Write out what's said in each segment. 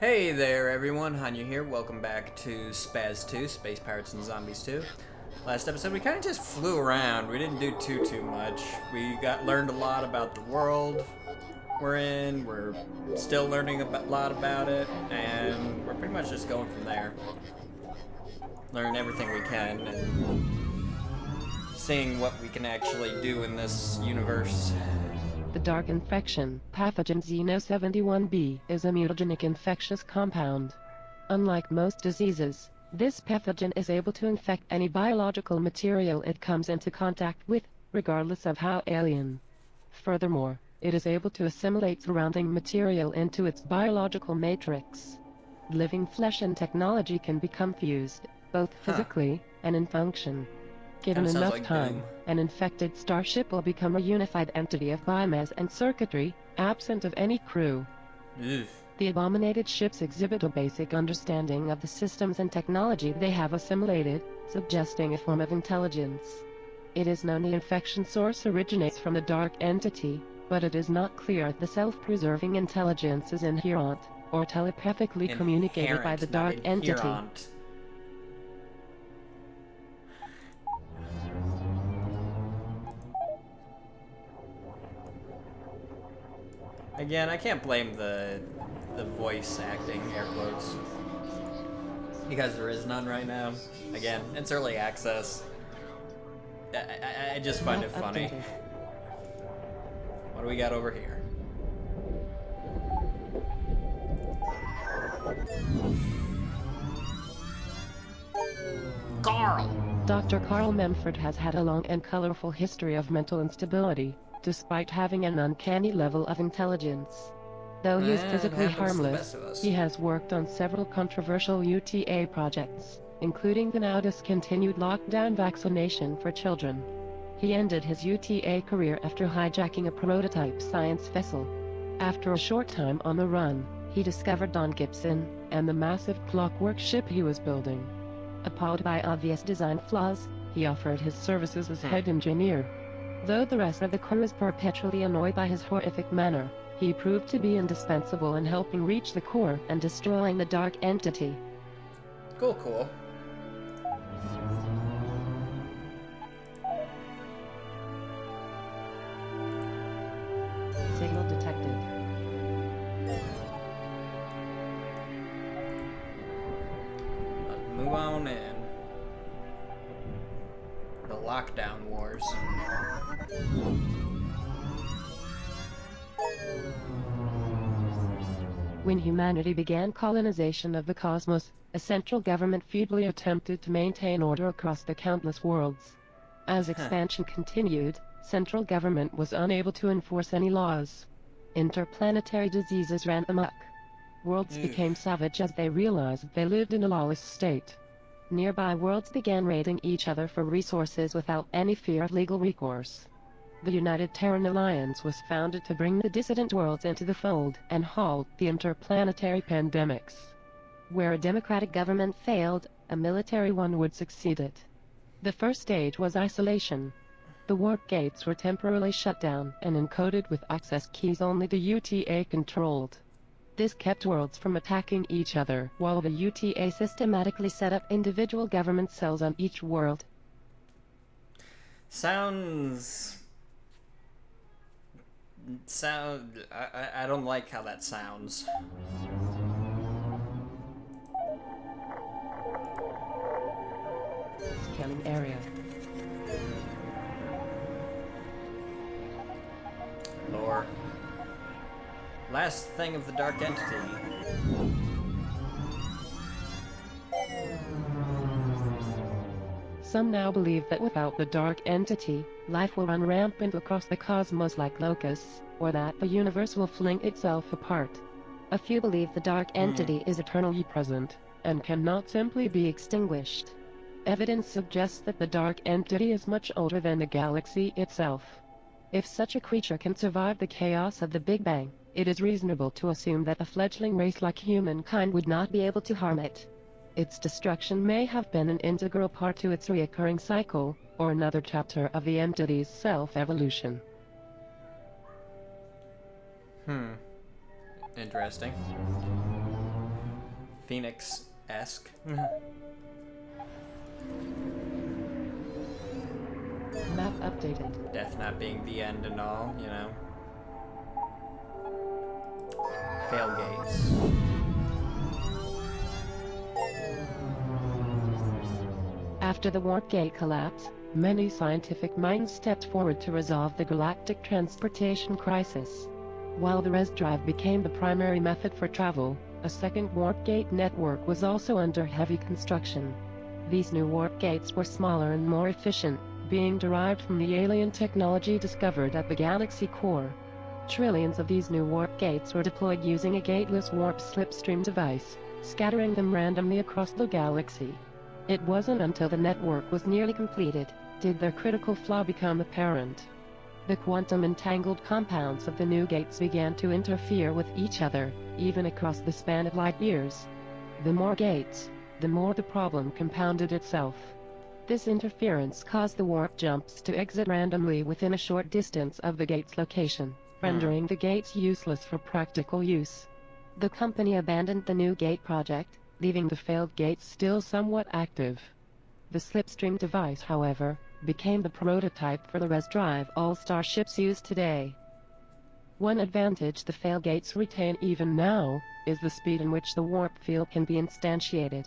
Hey there everyone, Hanyou here. Welcome back to SPAZ 2, Space Pirates and Zombies 2. Last episode we kind of just flew around. We didn't do too much. We learned a lot about the world we're in. We're still learning a lot about it, and we're pretty much just going from there. Learn everything we can and seeing what we can actually do in this universe. The dark infection, pathogen Xeno71b, is a mutagenic infectious compound. Unlike most diseases, this pathogen is able to infect any biological material it comes into contact with, regardless of how alien. Furthermore, it is able to assimilate surrounding material into its biological matrix. Living flesh and technology can become fused, both physically and in function. Given Kinda sounds enough like time, Doom. an infected starship will become a unified entity of biomass and circuitry, absent of any crew. Ugh. The abominated ships exhibit a basic understanding of the systems and technology they have assimilated, suggesting a form of intelligence. It is known the infection source originates from the dark entity, but it is not clear if the self-preserving intelligence is inherent, or telepathically communicated by the dark entity. Inherent. Again, I can't blame the voice acting, air quotes, because there is none right now. Again, it's early access. I just find it funny. What do we got over here? Carl! Dr. Carl Memford has had a long and colorful history of mental instability, despite having an uncanny level of intelligence. Though he is physically harmless, he has worked on several controversial UTA projects, including the now discontinued lockdown vaccination for children. He ended his UTA career after hijacking a prototype science vessel. After a short time on the run, he discovered Don Gibson and the massive clockwork ship he was building. Appalled by obvious design flaws, he offered his services as head engineer. Though the rest of the crew is perpetually annoyed by his horrific manner, he proved to be indispensable in helping reach the core and destroying the dark entity. Cool. Signal detected. Let's move on in. The lockdown wars. When humanity began colonization of the cosmos, a central government feebly attempted to maintain order across the countless worlds. As expansion continued, central government was unable to enforce any laws. Interplanetary diseases ran amok. Worlds became savage as they realized they lived in a lawless state. Nearby worlds began raiding each other for resources without any fear of legal recourse. The United Terran Alliance was founded to bring the dissident worlds into the fold and halt the interplanetary pandemics. Where a democratic government failed, a military one would succeed it. The first stage was isolation. The warp gates were temporarily shut down and encoded with access keys only the UTA controlled. This kept worlds from attacking each other, while the UTA systematically set up individual government cells on each world. I don't like how that sounds. Scanning area. Lore. Last thing of the dark entity. Some now believe that without the dark entity, life will run rampant across the cosmos like locusts, or that the universe will fling itself apart. A few believe the dark entity is eternally present, and cannot simply be extinguished. Evidence suggests that the dark entity is much older than the galaxy itself. If such a creature can survive the chaos of the Big Bang, it is reasonable to assume that a fledgling race like humankind would not be able to harm it. Its destruction may have been an integral part to its recurring cycle, or another chapter of the entity's self-evolution. Interesting. Phoenix-esque. Map updated. Death not being the end and all, you know. Fail gates. After the warp gate collapse, many scientific minds stepped forward to resolve the galactic transportation crisis. While the res drive became the primary method for travel, a second warp gate network was also under heavy construction. These new warp gates were smaller and more efficient, being derived from the alien technology discovered at the galaxy core. Trillions of these new warp gates were deployed using a gateless warp slipstream device, scattering them randomly across the galaxy. It wasn't until the network was nearly completed did their critical flaw become apparent. The quantum-entangled compounds of the new gates began to interfere with each other, even across the span of light years. The more gates, the more the problem compounded itself. This interference caused the warp jumps to exit randomly within a short distance of the gate's location, rendering the gates useless for practical use. The company abandoned the new gate project, leaving the failed gates still somewhat active. The slipstream device, however, became the prototype for the res drive all starships use today. One advantage the failed gates retain even now is the speed in which the warp field can be instantiated.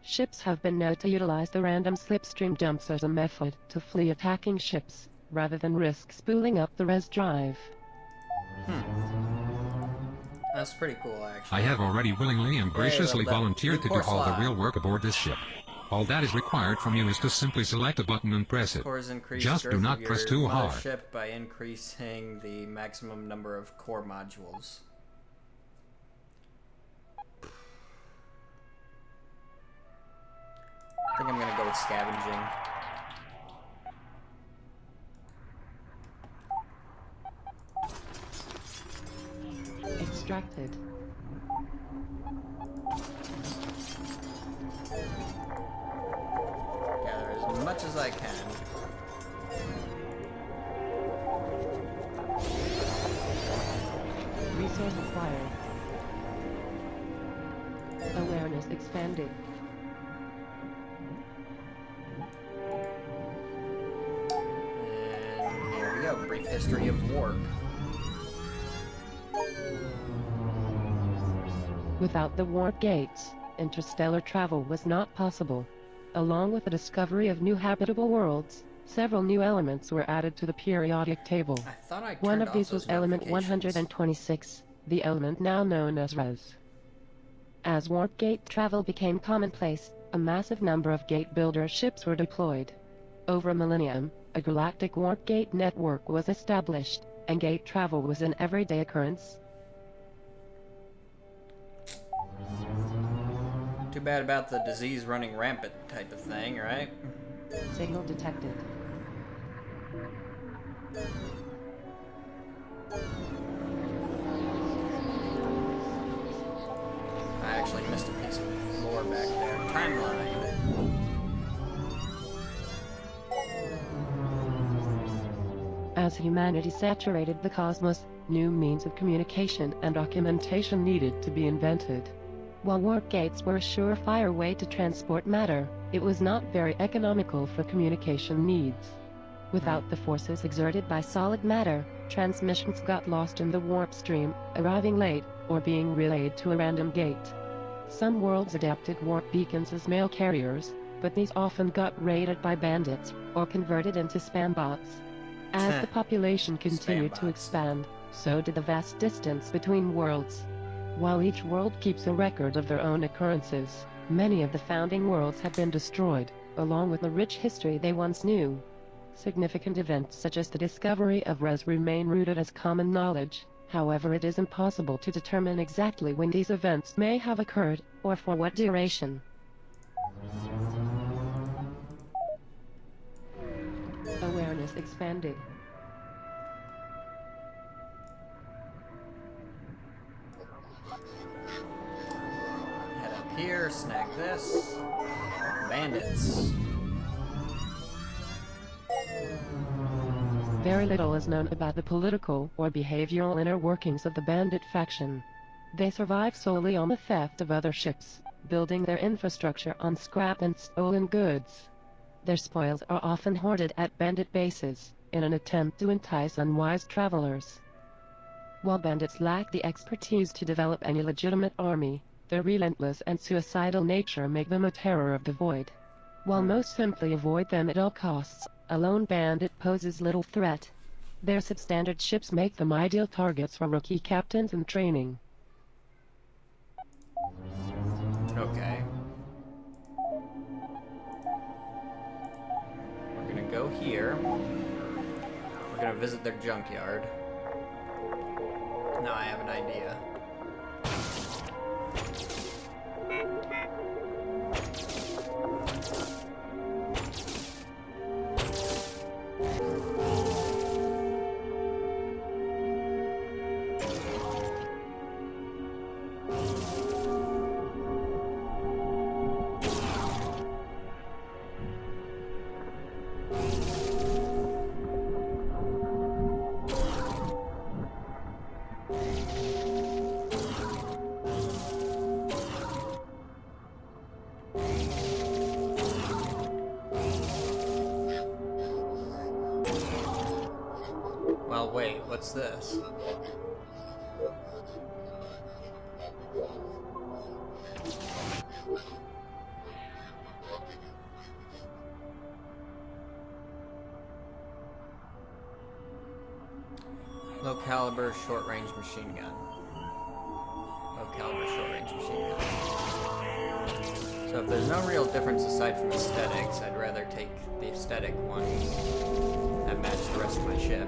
Ships have been known to utilize the random slipstream jumps as a method to flee attacking ships, rather than risk spooling up the res drive. That's pretty cool, actually. I have already willingly and graciously volunteered to do all the real work aboard this ship. All that is required from you is to simply select a button and press it. Just do not press too hard. Ship by increasing the maximum number of core modules. I think I'm gonna go with scavenging. Extracted. Gather as much as I can. Resource acquired. Awareness expanded. And here we go. Brief history of warp. Without the warp gates, interstellar travel was not possible. Along with the discovery of new habitable worlds, several new elements were added to the periodic table. I thought I One turned of these off was those element notifications. 126, the element now known as res. As warp gate travel became commonplace, a massive number of gate builder ships were deployed. Over a millennium, a galactic warp gate network was established, and gate travel was an everyday occurrence. Too bad about the disease running rampant type of thing, right? Signal detected. I actually missed a piece of floor back there. Timeline. As humanity saturated the cosmos, new means of communication and documentation needed to be invented. While warp gates were a surefire way to transport matter, it was not very economical for communication needs. Without the forces exerted by solid matter, transmissions got lost in the warp stream, arriving late, or being relayed to a random gate. Some worlds adapted warp beacons as mail carriers, but these often got raided by bandits, or converted into spam bots. As the population continued to expand, so did the vast distance between worlds. While each world keeps a record of their own occurrences, many of the founding worlds have been destroyed, along with the rich history they once knew. Significant events such as the discovery of res remain rooted as common knowledge. However, it is impossible to determine exactly when these events may have occurred, or for what duration. Awareness expanded. Head up here, snag this. Bandits. Very little is known about the political or behavioral inner workings of the bandit faction. They survive solely on the theft of other ships. building their infrastructure on scrap and stolen goods. Their spoils are often hoarded at bandit bases, in an attempt to entice unwise travelers. While bandits lack the expertise to develop any legitimate army, their relentless and suicidal nature make them a terror of the void. While most simply avoid them at all costs, a lone bandit poses little threat. Their substandard ships make them ideal targets for rookie captains in training. Okay. We're gonna go here. We're gonna visit their junkyard. Now I have an idea. Well, wait, what's this? Low caliber short range machine gun. Low caliber short range machine gun. So if there's no real difference aside from aesthetics, I'd rather take the aesthetic ones that match the rest of my ship.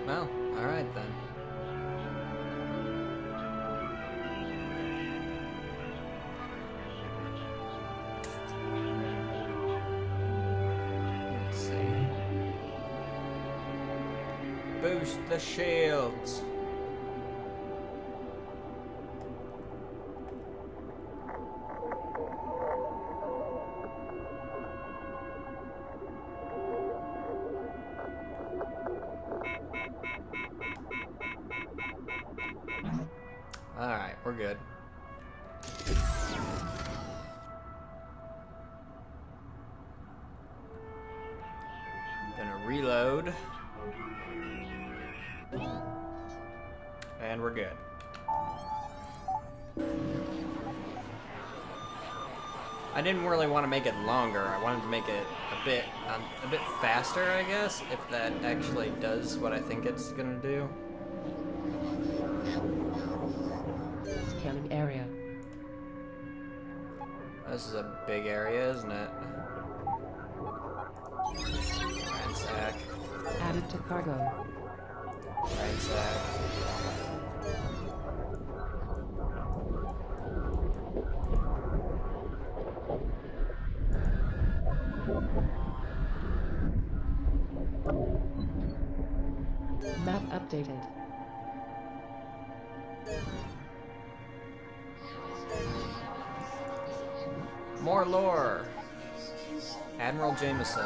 Well, alright then. Let's see. Boost the shields. Alright, we're good. Gonna reload. And we're good. I didn't really want to make it longer. I wanted to make it a bit faster, I guess, if that actually does what I think it's gonna do. Scanning area. This is a big area, isn't it? Ransack. Added to cargo. Ransack. Map updated. More lore. Admiral Jameson.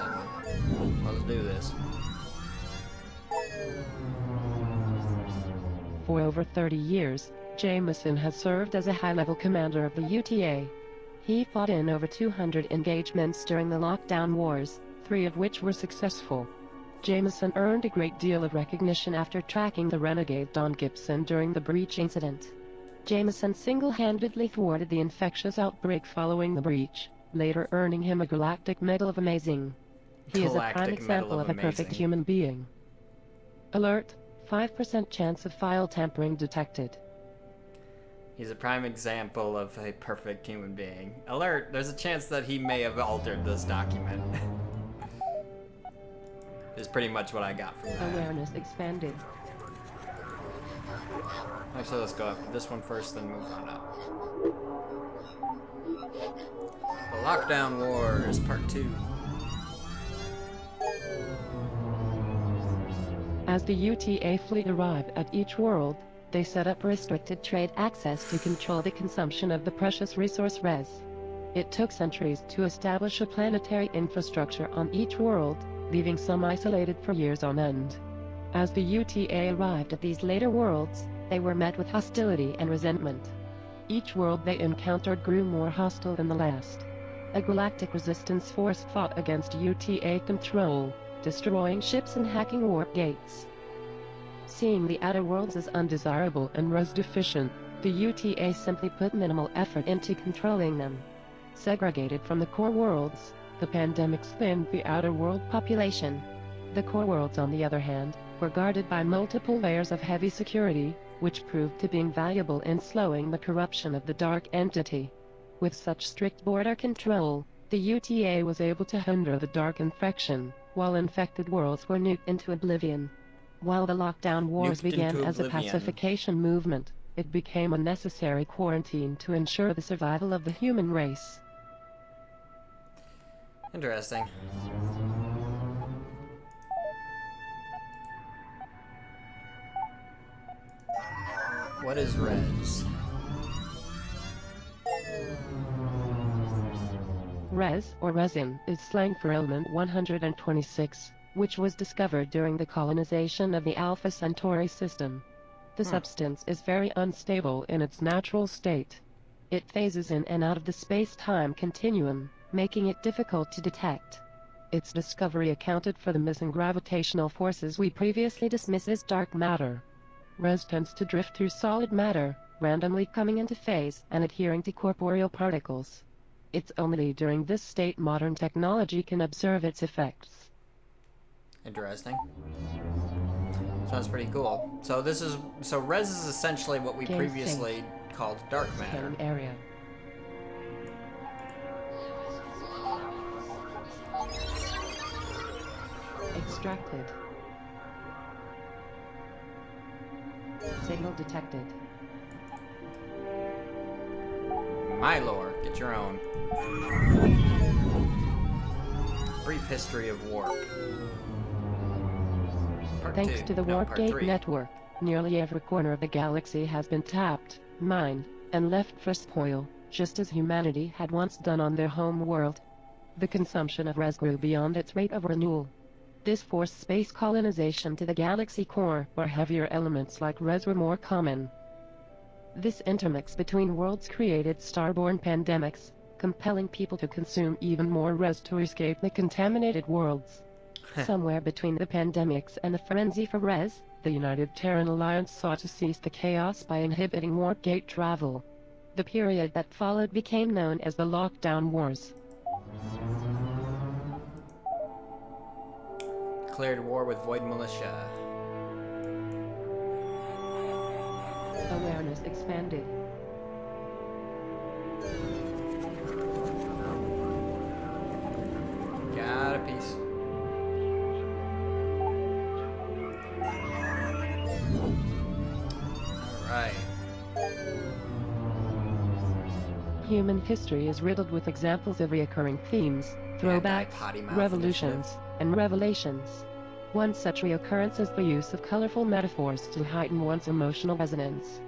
Let's do this. For over 30 years, Jameson has served as a high-level commander of the UTA. He fought in over 200 engagements during the lockdown wars, 3 of which were successful. Jameson earned a great deal of recognition after tracking the renegade Don Gibson during the breach incident. Jameson single-handedly thwarted the infectious outbreak following the breach, later earning him a Galactic Medal of Amazing. He is a prime example of a perfect human being. Alert: 5% chance of file tampering detected. He's a prime example of a perfect human being. Alert! There's a chance that he may have altered this document. Is pretty much what I got from that. Awareness expanded. Actually, let's go after this one first, then move on up. The Lockdown Wars, Part 2. As the UTA fleet arrived at each world, they set up restricted trade access to control the consumption of the precious resource res. It took centuries to establish a planetary infrastructure on each world, leaving some isolated for years on end. As the UTA arrived at these later worlds, they were met with hostility and resentment. Each world they encountered grew more hostile than the last. A galactic resistance force fought against UTA control, destroying ships and hacking warp gates. Seeing the outer worlds as undesirable and res deficient, the UTA simply put minimal effort into controlling them. Segregated from the core worlds, the pandemics thinned the outer world population. The core worlds, on the other hand, were guarded by multiple layers of heavy security, which proved to be invaluable in slowing the corruption of the dark entity. With such strict border control, the UTA was able to hinder the dark infection, while infected worlds were nuked into oblivion. While the lockdown wars began as a pacification movement, it became a necessary quarantine to ensure the survival of the human race. Interesting. What is res? Res, or resin, is slang for element 126, which was discovered during the colonization of the Alpha Centauri system. The substance is very unstable in its natural state. It phases in and out of the space-time continuum, making it difficult to detect. Its discovery accounted for the missing gravitational forces we previously dismissed as dark matter. Res tends to drift through solid matter, randomly coming into phase and adhering to corporeal particles. It's only during this state modern technology can observe its effects. Interesting. Sounds pretty cool. So res is essentially what we previously called dark matter. Area. Extracted. Signal detected. My lore, get your own. Brief history of warp. Thanks to the Warp Gate network, nearly every corner of the galaxy has been tapped, mined, and left for spoil, just as humanity had once done on their home world. The consumption of res grew beyond its rate of renewal. This forced space colonization to the galaxy core, where heavier elements like res were more common. This intermix between worlds created starborn pandemics, compelling people to consume even more res to escape the contaminated worlds. Somewhere between the pandemics and the frenzy for res, the United Terran Alliance sought to cease the chaos by inhibiting warp gate travel. The period that followed became known as the Lockdown Wars. Declared war with Void Militia. Awareness expanded. Got a piece. Alright. Human history is riddled with examples of recurring themes, throwbacks, revolutions, and revelations. One such reoccurrence is the use of colorful metaphors to heighten one's emotional resonance.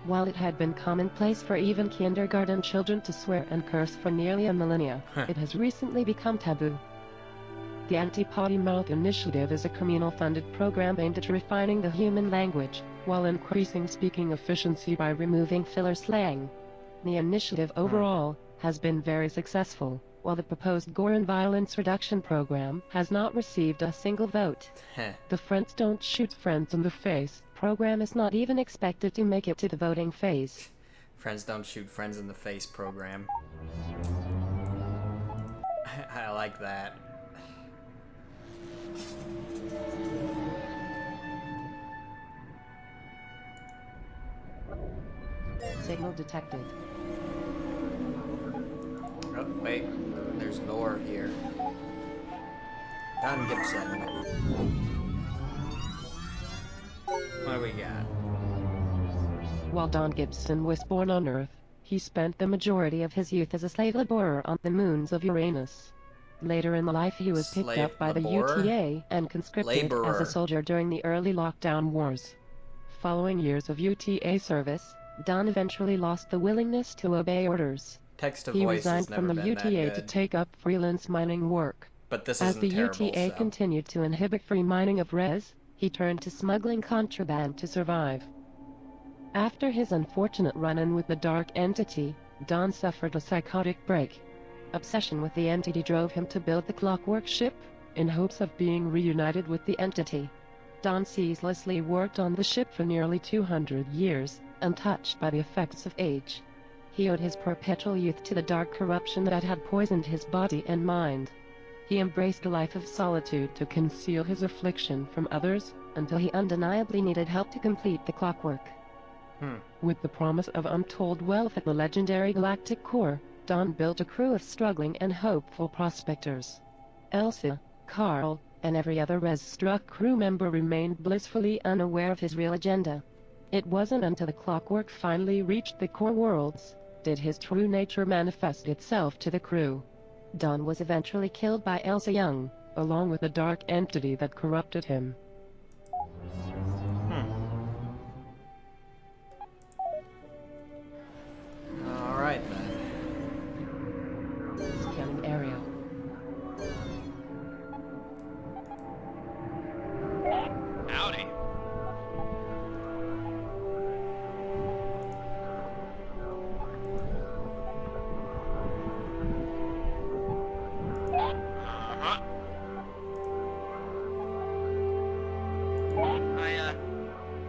While it had been commonplace for even kindergarten children to swear and curse for nearly a millennia, it has recently become taboo. The Anti-Potty Mouth Initiative is a communal-funded program aimed at refining the human language, while increasing speaking efficiency by removing filler slang. The initiative overall has been very successful, while the proposed gore and violence reduction program has not received a single vote. The Friends Don't Shoot Friends in the Face program is not even expected to make it to the voting phase. Friends Don't Shoot Friends in the Face program. I like that. Signal detected. Oh, wait. There's lore here. Don Gibson. What do we got? While Don Gibson was born on Earth, he spent the majority of his youth as a slave laborer on the moons of Uranus. Later in life he was picked up by the UTA and conscripted as a soldier during the early lockdown wars. Following years of UTA service, Don eventually lost the willingness to obey orders. He resigned from the UTA to take up freelance mining work. But this As isn't the terrible, UTA so. continued to inhibit free mining of res, he turned to smuggling contraband to survive. After his unfortunate run-in with the Dark Entity, Don suffered a psychotic break. Obsession with the entity drove him to build the Clockwork ship, in hopes of being reunited with the entity. Don ceaselessly worked on the ship for nearly 200 years, untouched by the effects of age. He owed his perpetual youth to the dark corruption that had poisoned his body and mind. He embraced a life of solitude to conceal his affliction from others, until he undeniably needed help to complete the Clockwork. With the promise of untold wealth at the legendary Galactic Core, Don built a crew of struggling and hopeful prospectors. Elsa, Carl, and every other res-struck crew member remained blissfully unaware of his real agenda. It wasn't until the Clockwork finally reached the core worlds did his true nature manifest itself to the crew. Don was eventually killed by Elsa Young, along with the dark entity that corrupted him. Alright then. Scanning area. Howdy.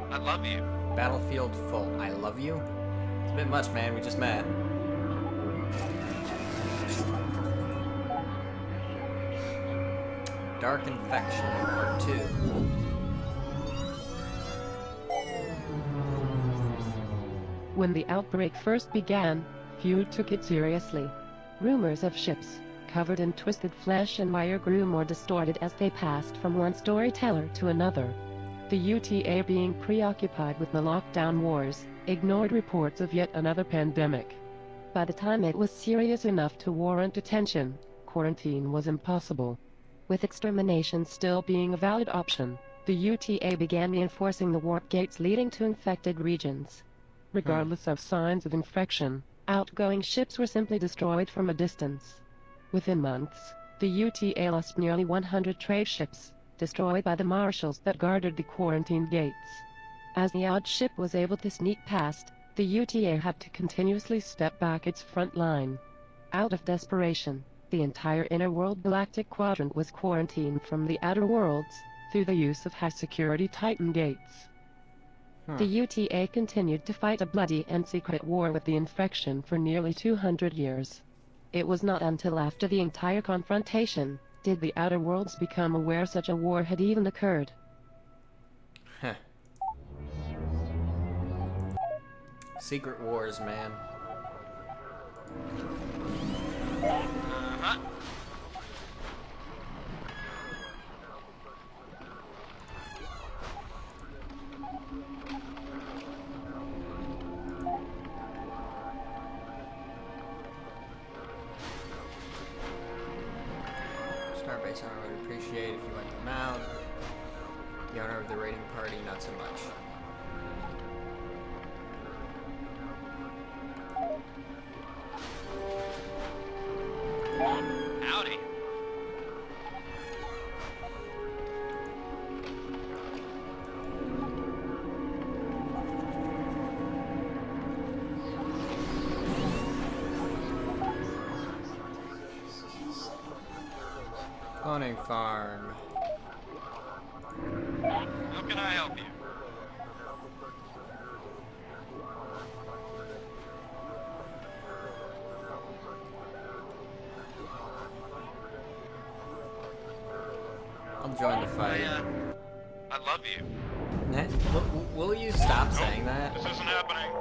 I love you. Battlefield full. I love you? It's a bit much, man. We just met. Dark Infection, Part 2. When the outbreak first began, few took it seriously. Rumors of ships, covered in twisted flesh and wire, grew more distorted as they passed from one storyteller to another. The UTA, being preoccupied with the lockdown wars, ignored reports of yet another pandemic. By the time it was serious enough to warrant attention, quarantine was impossible. With extermination still being a valid option, the UTA began reinforcing the warp gates leading to infected regions. Regardless of signs of infection, outgoing ships were simply destroyed from a distance. Within months, the UTA lost nearly 100 trade ships, destroyed by the marshals that guarded the quarantine gates. As the odd ship was able to sneak past, the UTA had to continuously step back its front line. Out of desperation, the entire inner world galactic quadrant was quarantined from the outer worlds, through the use of high-security Titan gates. The UTA continued to fight a bloody and secret war with the infection for nearly 200 years. It was not until after the entire confrontation did the outer worlds become aware such a war had even occurred. Secret wars, man. Starbase owner would appreciate if you went them out. The owner of the raiding party, not so much. Howdy. Cloning farm. How can I help you? I'll join the fight. I love you. Will you stop saying that? This isn't happening.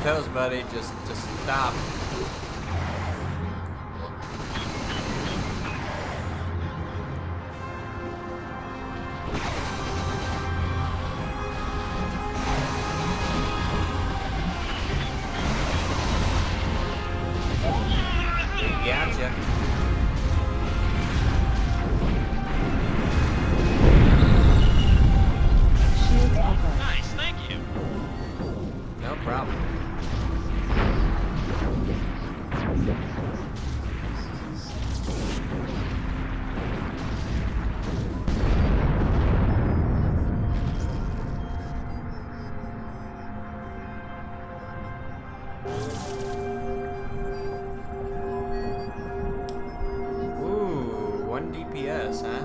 toes, buddy. Just stop. Gotcha. Shields offer. Nice, thank you. No problem. Ooh, 1 DPS, huh?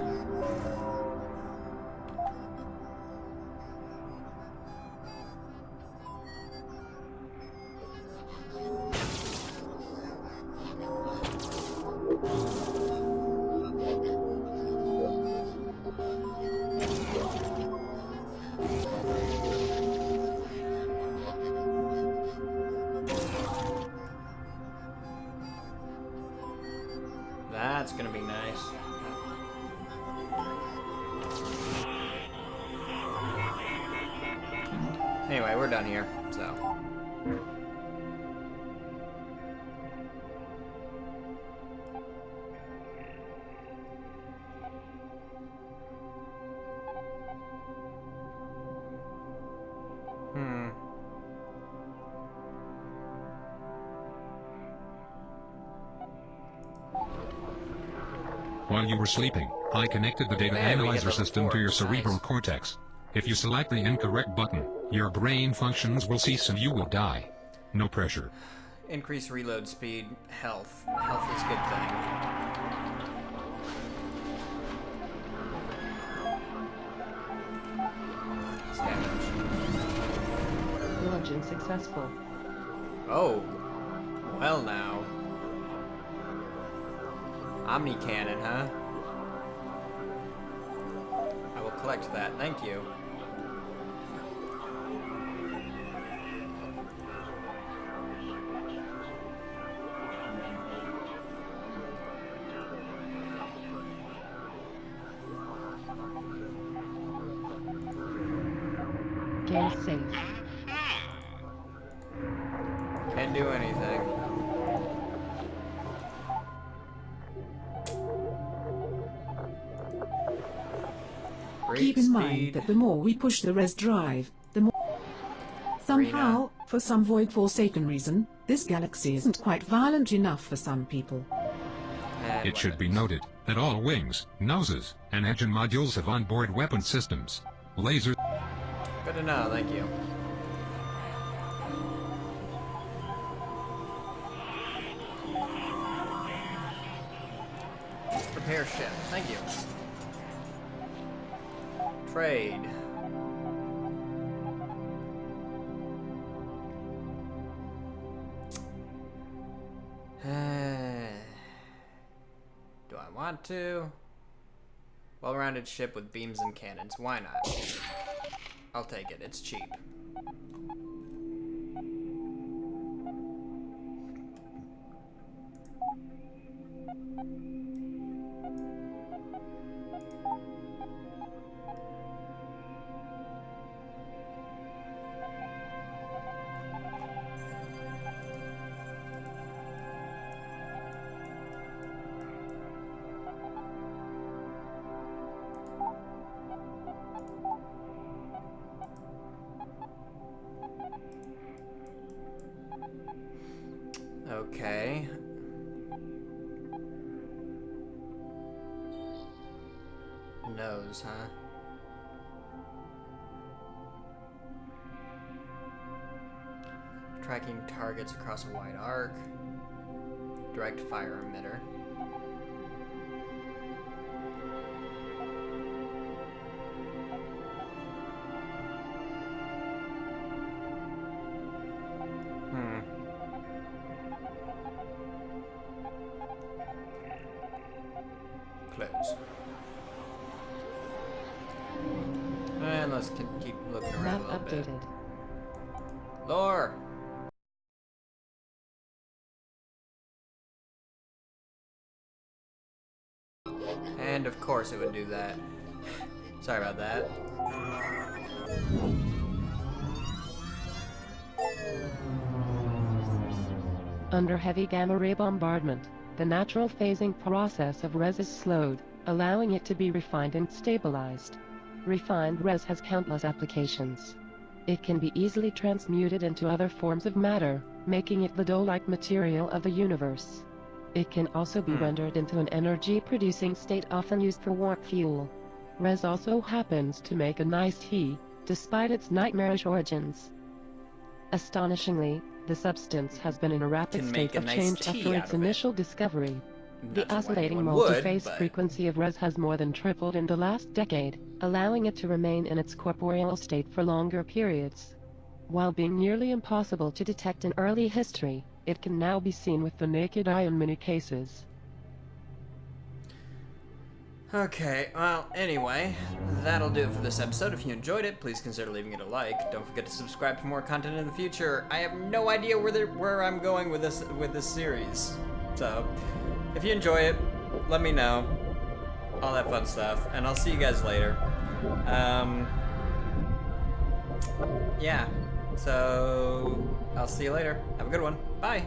That's gonna be nice. Anyway, we're done here, so. While you were sleeping, I connected the data Man, we hit analyzer level system 4. to your Nice. cerebral cortex. If you select the incorrect button, your brain functions will cease and you will die. No pressure. Increase reload speed, health. Health is a good thing. Damage. Launching successful. Oh. Well now. Omni cannon, huh? I will collect that. Thank you. Game safe. Can't do anything. Keep in mind that the more we push the res drive, the more... Somehow, for some void-forsaken reason, this galaxy isn't quite violent enough for some people. And It should be weapons. noted that all wings, noses, and engine modules have onboard weapon systems. Lasers. Good to know, thank you. Repair ship, thank you. Trade. Do I want to? Well-rounded ship with beams and cannons. Why not? I'll take it. It's cheap. Okay. Nose, huh? Tracking targets across a wide arc. Direct fire emitter. Close. And let's keep looking around Map a little bit. updated. Lore! And of course it would do that. Sorry about that. Under heavy gamma ray bombardment, the natural phasing process of res is slowed, allowing it to be refined and stabilized. Refined res has countless applications. It can be easily transmuted into other forms of matter, making it the dough-like material of the universe. It can also be rendered into an energy-producing state often used for warp fuel. Res also happens to make a nice tea, despite its nightmarish origins. Astonishingly, the substance has been in a rapid state of change after its initial discovery. The oscillating multi-phase frequency of res has more than tripled in the last decade, allowing it to remain in its corporeal state for longer periods. While being nearly impossible to detect in early history, it can now be seen with the naked eye in many cases. Okay, well, anyway, that'll do it for this episode. If you enjoyed it, please consider leaving it a like. Don't forget to subscribe for more content in the future. I have no idea where I'm going with this series. So, if you enjoy it, let me know. All that fun stuff. And I'll see you guys later. Yeah. So, I'll see you later. Have a good one. Bye.